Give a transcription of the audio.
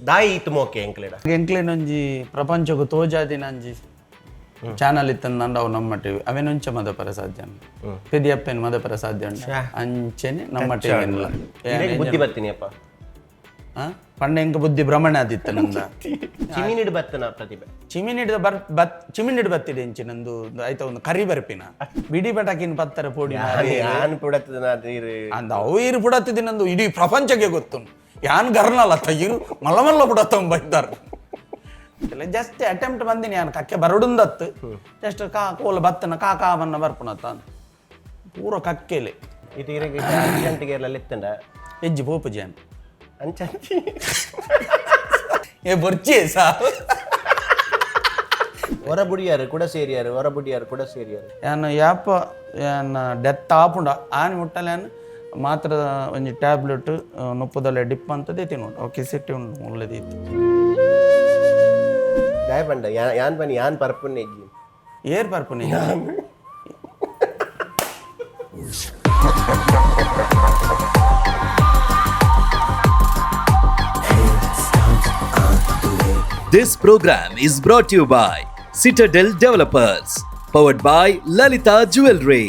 ದಾಯಿ ಇತ್ತು ಮೋಕೆ ಎಂಕ್ಲೆನೊಂಜಿ ಪ್ರಪಂಚಕ್ಕೂ ತೋಜಾದಿನಂಜಿ ಚಾನಲ್ ಇತ್ತು ನಂದವು ನಮ್ಮ ಟಿವಿ ಅವೇನುಂಚ ಮದಪರ ಸಾಧ್ಯ ಪೆದಿಯಪ್ಪನ ಮದಪರ ಸಾಧ್ಯ ಉಂಟು ಅಂಚೆನೆ ನಮ್ಮ ಟಿವಿ ಬುದ್ಧಿ ಬರ್ತೀನಿ ಅಪ್ಪ ಪಂಡ ಎಂಕ ಬುದ್ಧಿ ಭ್ರಮಣ ಆದಿತ್ತು ನಂದ ಚಿಮಿನಿಡ್ ಬತ್ತನ ಪ್ರತಿಭೆ ಚಿಮಿನಿಡ್ ಬತ್ತಿದೆ ಇಂಚಿ ನಂದು ಆಯ್ತಾ ಒಂದು ಕರಿ ಬರ್ಪಿನ ಬಿಡಿ ಪಟಾಕಿನ ಪತ್ತರ ಪೋಡಿ ಅಂದ ಅವು ಇರು ಪುಡತ್ತಿದೆ ನಂದು ಇಡೀ ಪ್ರಪಂಚಕ್ಕೆ ಗೊತ್ತು ಯಾನ್ ಗರ್ನಲ್ಲ ಇರು ಮಲ್ಲ ಮಲ್ಲ ಪುಡತ್ತ ಬೈತಾರ ಜಸ್ಟ್ ಅಟೆಂಪ್ಟ್ ಬಂದಿನಿ ಯಾನ್ ಕಕ್ಕೆ ಬರಡುಂದತ್ತು ಜಸ್ಟ್ ಕೋಲ ಬತ್ತನ ಕಾಕಾವನ್ನ ಬರ್ಪುನತ್ತ ಪೂರ ಕಕ್ಕೆಲೆ ಎಜ್ಜಿ ಪೋಪುಜಿ ಅನ್ ಅಂಚಿ ಏ ಬರ್ಚಿ ಸಾ ಹೊರಬುಡಿಯಾರು ಕೂಡ ಸೇರಿಯಾರು ಹೊರಬುಡಿಯಾರು ಕೂಡ ಸೇರಿಯಾರು ಯಾನು ಯಾಪ ಯಾನ ಡೆತ್ ಆಪುಂಡ ಆನೆ ಮುಟ್ಟಲೇನು ಮಾತ್ರ ಒಂಜಿ ಟ್ಯಾಬ್ಲೆಟ್ ನೊಪ್ಪುದಲ್ಲ ಡಿಪ್ ಅಂತದೇ ತಿನ್ನೋಡು ಓಕೆ ಸಿಟ್ಟಿ ಉಂಡು ಒಳ್ಳೆದಿತ್ತು ಗಾಯ ಪಂಡ ಯಾನ್ ಬನ್ನಿ ಯಾನ್ ಪರ್ಪುನ್ನೆ ಇಜ್ಜಿ air ಪರ್ಪುನ್ನೆ This program is brought to you by Citadel Developers, powered by Lalita Jewelry.